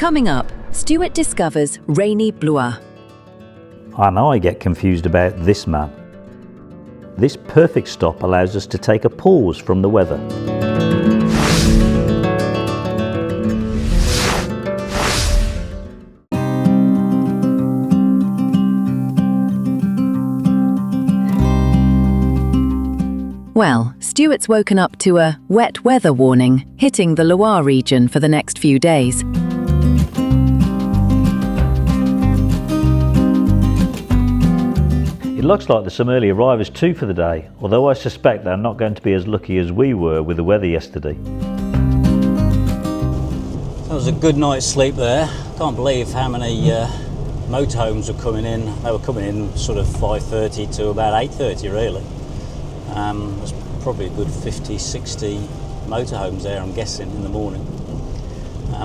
Coming up, Stuart discovers rainy Blois. And I get confused about this man. This perfect stop allows us to take a pause from the weather. Well, Stuart's woken up to a wet weather warning hitting the Loire region for the next few days. It looks like there's some early arrivals too for the day, although I suspect they're not going to be as lucky as we were with the weather yesterday. That was a good night's sleep there. Can't believe how many motorhomes were coming in. They were coming in sort of 5:30 to about 8:30 really. There's probably a good 50, 60 motorhomes there, I'm guessing, in the morning.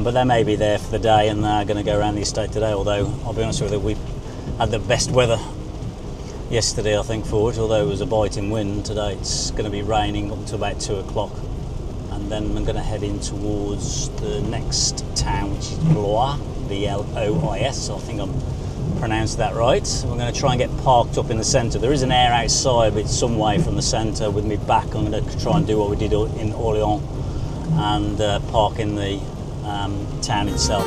But they may be there for the day and they're going to go around the estate today, although I'll be honest with you, we had the best weather yesterday I think for it, although it was a biting wind. Today it's going to be raining up until about 2 o'clock, and then I'm going to head in towards the next town, which is Blois, B-L-O-I-S, I think I'm pronounced that right. We're going to try and get parked up in the centre. There is an area outside, but it's some way from the centre. With me back, I'm going to try and do what we did in Orléans and park in the town itself.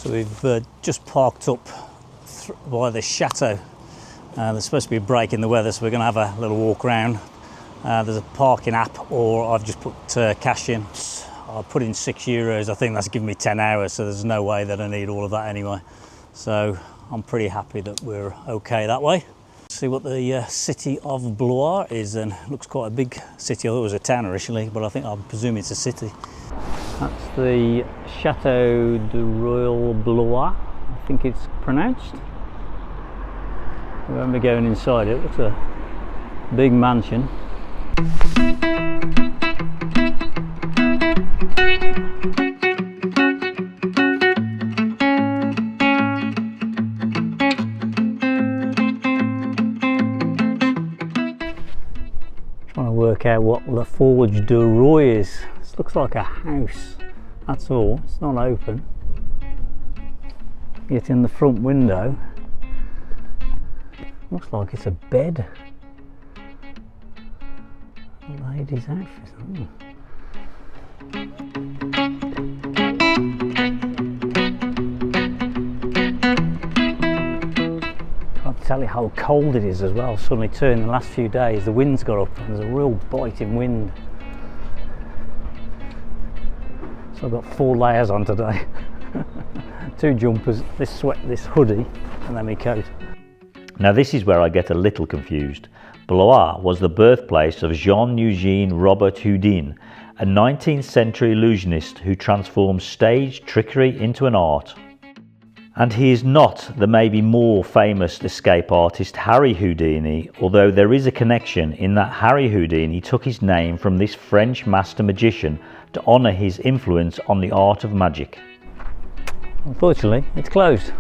So we've just parked up by the Chateau. There's supposed to be a break in the weather, so we're going to have a little walk around. There's a parking app, or I've just put cash in. I put in €6. I think that's given me 10 hours, so there's no way that I need all of that anyway. So I'm pretty happy that we're okay that way. See what the city of Blois is, and it looks quite a big city. I thought it was a town originally, but I presume it's a city. That's the Chateau de Royal Blois, I think it's pronounced. We won't be going inside it. It looks a big mansion. Trying to work out what La Forge de Roy is. This looks like a house, that's all. It's not open. Yet in the front window, looks like it's a bed. A lady's outfit. Oh. Can't tell you how cold it is as well. Suddenly turned in the last few days, the wind's got up and there's a real biting wind. So I've got 4 layers on today. 2 jumpers, this hoodie, and then my coat. Now this is where I get a little confused. Blois was the birthplace of Jean-Eugène Robert Houdini, a 19th century illusionist who transformed stage trickery into an art. And he is not the maybe more famous escape artist Harry Houdini, although there is a connection in that Harry Houdini took his name from this French master magician to honour his influence on the art of magic. Unfortunately, it's closed.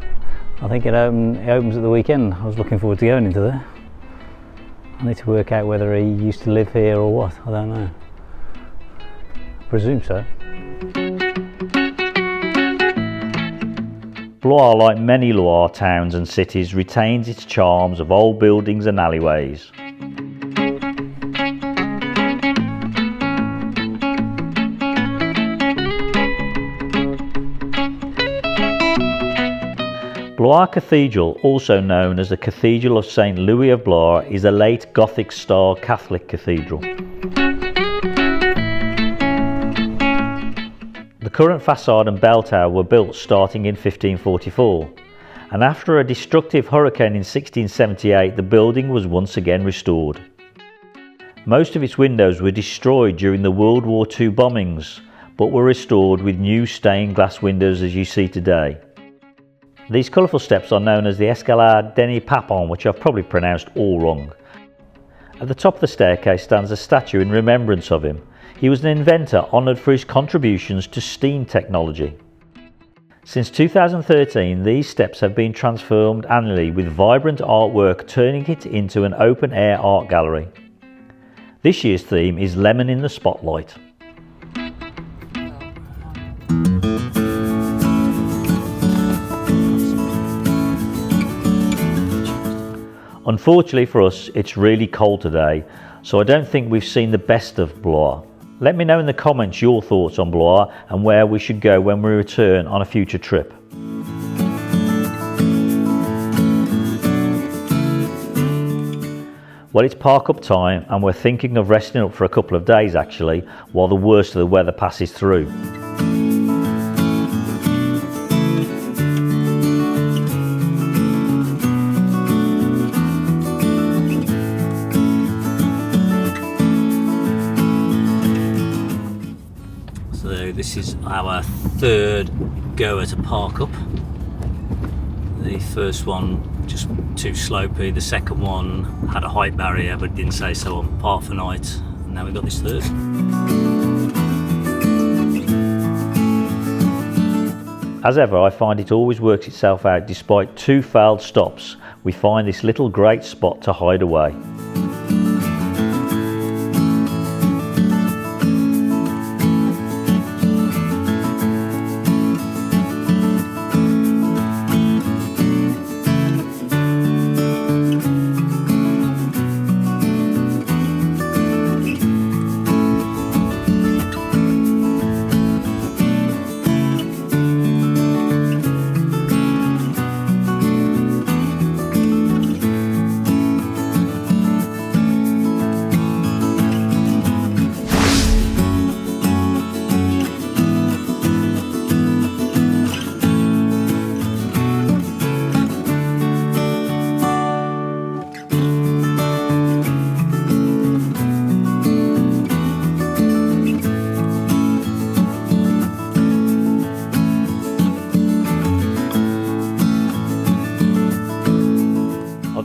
I think it opens at the weekend. I was looking forward to going into there. I need to work out whether he used to live here or what. I don't know. I presume so. Blois, like many Loire towns and cities, retains its charms of old buildings and alleyways. Blois Cathedral, also known as the Cathedral of St. Louis of Blois, is a late Gothic-style Catholic cathedral. The current facade and bell tower were built starting in 1544, and after a destructive hurricane in 1678, the building was once again restored. Most of its windows were destroyed during the World War II bombings, but were restored with new stained glass windows as you see today. These colourful steps are known as the Escalad Denny Papon, which I've probably pronounced all wrong. At the top of the staircase stands a statue in remembrance of him. He was an inventor honoured for his contributions to steam technology. Since 2013, these steps have been transformed annually with vibrant artwork, turning it into an open-air art gallery. This year's theme is Lemon in the Spotlight. Unfortunately for us, it's really cold today, so I don't think we've seen the best of Blois. Let me know in the comments your thoughts on Blois and where we should go when we return on a future trip. Well, it's park up time and we're thinking of resting up for a couple of days actually, while the worst of the weather passes through. So this is our third goer to park up. The first one just too slopey, the second one had a height barrier but didn't say so on Park for Night, and now we've got this third. As ever, I find it always works itself out. Despite 2 failed stops, we find this little great spot to hide away.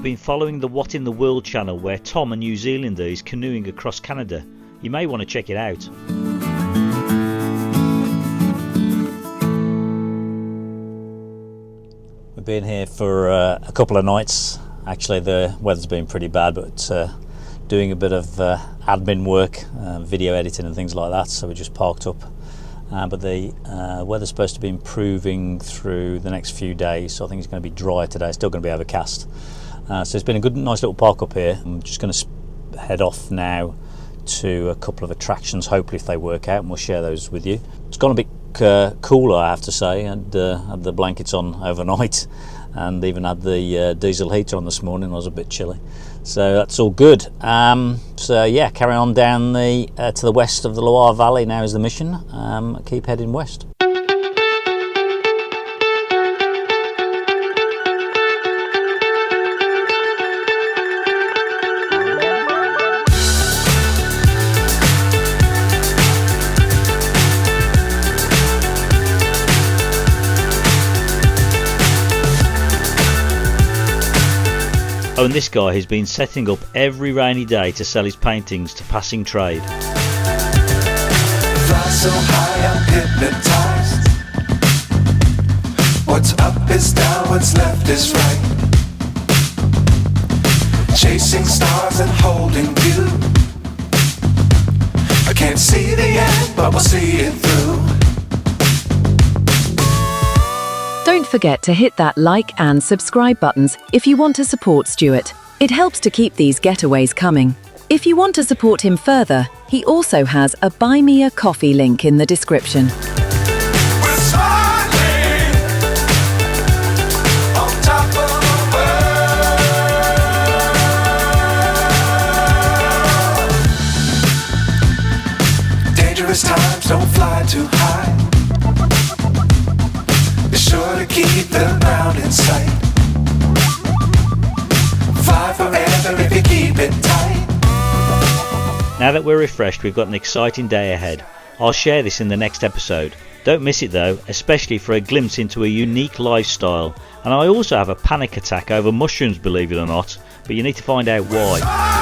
Been following the What in the World channel, where Tom, a New Zealander, is canoeing across Canada. You may want to check it out. We've been here for a couple of nights. Actually, the weather's been pretty bad, but doing a bit of admin work, video editing and things like that, so we just parked up. But the weather's supposed to be improving through the next few days, so I think it's going to be dry today. It's still going to be overcast. So it's been a good, nice little park up here. I'm just going to head off now to a couple of attractions, hopefully if they work out, and we'll share those with you. It's gone a bit cooler, I have to say. I had the blankets on overnight and even had the diesel heater on this morning. I was a bit chilly, so that's all good. So yeah, carry on down to the west of the Loire Valley now is the mission. Keep heading west. Oh, and this guy has been setting up every rainy day to sell his paintings to passing trade. Fly so high, I'm hypnotized. What's up is down, what's left is right. Chasing stars and holding you. I can't see the end, but we'll see it through. Don't forget to hit that like and subscribe buttons if you want to support Stuart. It helps to keep these getaways coming. If you want to support him further, he also has a Buy Me a Coffee link in the description. We're smiling on top of the world. Dangerous times, don't fly too high. Be sure to keep the ground in sight. Fly forever if you keep it tight. Now that we're refreshed, we've got an exciting day ahead. I'll share this in the next episode. Don't miss it though, especially for a glimpse into a unique lifestyle And I also have a panic attack over mushrooms, believe it or not, but you need to find out why.